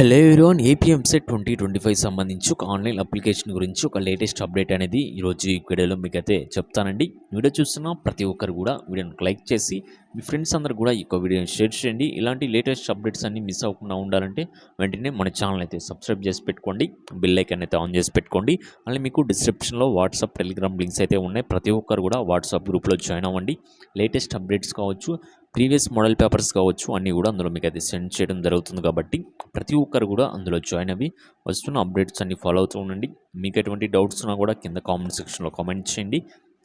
Hello everyone, AP EAMCET 2025 సంబంధించి ఒక online application గురించి ఒక లేటెస్ట్ అప్డేట్ అనేది ఈరోజు ఈ వీడియోలో మీకైతే చెప్తానండి. వీడియో చూస్తున్న ప్రతి ఒక్కరు కూడా వీడియోని లైక్ చేసి మీ ఫ్రెండ్స్ అందరు కూడా ఈ వీడియోని షేర్ చేయండి. ఇలాంటి లేటెస్ట్ అప్డేట్స్ అన్ని మిస్ అవ్వకుండా ఉండాలంటే వెంటనే మన ఛానల్ అయితే సబ్స్క్రైబ్ చేసి పెట్టుకోండి, బెల్ ఐకాన్ అయితే ఆన్ చేసి పెట్టుకోండి. అలాగే మీకు డిస్క్రిప్షన్లో వాట్సాప్, టెలిగ్రామ్ లింక్స్ అయితే ఉన్నాయి. ప్రతి ఒక్కరు కూడా వాట్సాప్ గ్రూప్లో జాయిన్ అవ్వండి. లేటెస్ట్ అప్డేట్స్ కావచ్చు, ప్రీవియస్ మోడల్ పేపర్స్ కావచ్చు, అన్నీ కూడా అందులో మీకు అయితే సెండ్ చేయడం జరుగుతుంది. కాబట్టి ప్రతి ఒక్కరు కూడా అందులో జాయిన్ అవ్వి వస్తున్న అప్డేట్స్ అన్ని ఫాలో అవుతూ ఉండండి. మీకు ఎటువంటి డౌట్స్ ఉన్నా కూడా కింద కామెంట్ సెక్షన్లో కామెంట్ చేయండి.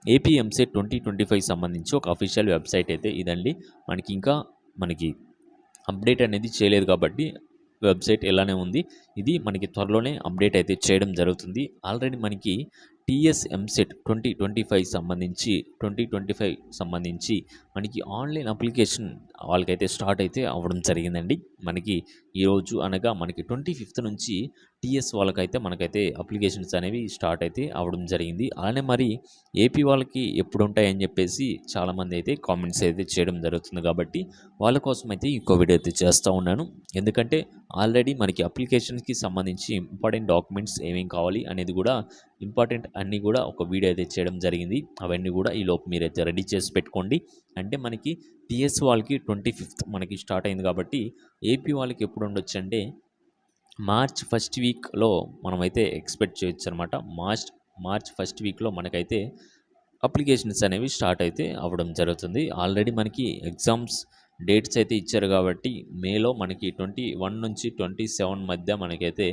ఏపీఎంసెట్ 2025 సంబంధించి ఒక అఫీషియల్ వెబ్సైట్ అయితే ఇదండి. మనకి అప్డేట్ అనేది చేయలేదు కాబట్టి వెబ్సైట్ ఎలానే ఉంది. ఇది మనకి త్వరలోనే అప్డేట్ అయితే చేయడం జరుగుతుంది. ఆల్రెడీ మనకి టీఎస్ఎంసెట్ 2025 సంబంధించి మనకి ఆన్లైన్ అప్లికేషన్ వాళ్ళకైతే స్టార్ట్ అయితే అవ్వడం జరిగిందండి. మనకి ఈరోజు అనగా మనకి 25th నుంచి టీఎస్ వాళ్ళకైతే మనకైతే అప్లికేషన్స్ అనేవి స్టార్ట్ అయితే అవ్వడం జరిగింది. అలానే మరి ఏపీ వాళ్ళకి ఎప్పుడు ఉంటాయని చెప్పేసి చాలామంది అయితే కామెంట్స్ అయితే చేయడం జరుగుతుంది. కాబట్టి వాళ్ళ కోసం అయితే ఇంకో వీడియో అయితే చేస్తూ ఉన్నాను. ఎందుకంటే ఆల్రెడీ మనకి అప్లికేషన్స్కి సంబంధించి ఇంపార్టెంట్ డాక్యుమెంట్స్ ఏమేమి కావాలి అనేది కూడా ఇంపార్టెంట్ అన్నీ కూడా ఒక వీడియో అయితే చేయడం జరిగింది. అవన్నీ కూడా ఈలోపు మీరైతే రెడీ చేసి పెట్టుకోండి. అంటే మనకి టీఎస్ వాళ్ళకి 25th మనకి స్టార్ట్ అయింది కాబట్టి ఏపీ వాళ్ళకి ఎప్పుడు ఉండొచ్చు అంటే మార్చ్ ఫస్ట్ వీక్లో మనమైతే ఎక్స్పెక్ట్ చేయొచ్చు అనమాట. మార్చ్ ఫస్ట్ వీక్లో మనకైతే అప్లికేషన్స్ అనేవి స్టార్ట్ అయితే అవ్వడం జరుగుతుంది. ఆల్రెడీ మనకి ఎగ్జామ్స్ డేట్స్ అయితే ఇచ్చారు కాబట్టి మేలో మనకి 21 నుంచి 27 మధ్య మనకైతే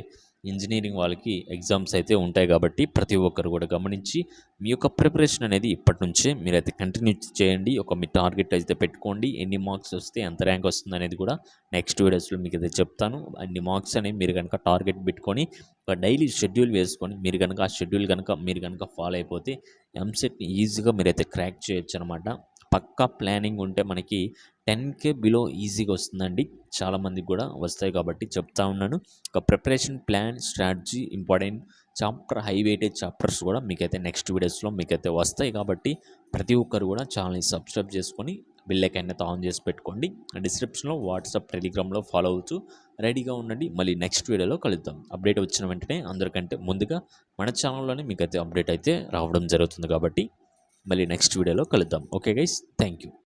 ఇంజనీరింగ్ వాళ్ళకి ఎగ్జామ్స్ అయితే ఉంటాయి. కాబట్టి ప్రతి ఒక్కరు కూడా గమనించి మీ యొక్క ప్రిపరేషన్ అనేది ఇప్పటి నుంచే మీరైతే కంటిన్యూ చేయండి. మీ టార్గెట్ అయితే పెట్టుకోండి. ఎన్ని మార్క్స్ వస్తే ఎంత ర్యాంక్ వస్తుంది అనేది కూడా నెక్స్ట్ వీడియోస్లో మీకు అయితే చెప్తాను. అన్ని మార్క్స్ అనేవి మీరు కనుక టార్గెట్ పెట్టుకొని ఒక డైలీ షెడ్యూల్ వేసుకొని మీరు కనుక ఆ షెడ్యూల్ కనుక ఫాలో అయిపోతే ఎంసెట్ని ఈజీగా మీరైతే క్రాక్ చేయొచ్చు అనమాట. పక్కా ప్లానింగ్ ఉంటే మనకి 10K బిలో ఈజీగా వస్తుందండి. చాలామందికి కూడా వస్తాయి కాబట్టి చెప్తా ఉన్నాను. ఒక preparation plan, strategy, important chapter, high weightage chapters కూడా మీకైతే నెక్స్ట్ వీడియోస్లో మీకైతే వస్తాయి. కాబట్టి ప్రతి ఒక్కరు కూడా ఛానల్ని సబ్స్క్రైబ్ చేసుకొని బెల్ ఐకాన్ అయితే ఆన్ చేసి పెట్టుకోండి. డిస్క్రిప్షన్లో వాట్సాప్, టెలిగ్రామ్లో ఫాలో అవుతూ రెడీగా ఉండండి. మళ్ళీ నెక్స్ట్ వీడియోలో కలుద్దాం. అప్డేట్ వచ్చిన వెంటనే అందరికంటే ముందుగా మన ఛానల్లోనే మీకైతే అప్డేట్ అయితే రావడం జరుగుతుంది. కాబట్టి మళ్ళీ నెక్స్ట్ వీడియోలో కలుద్దాం. Okay guys, thank you.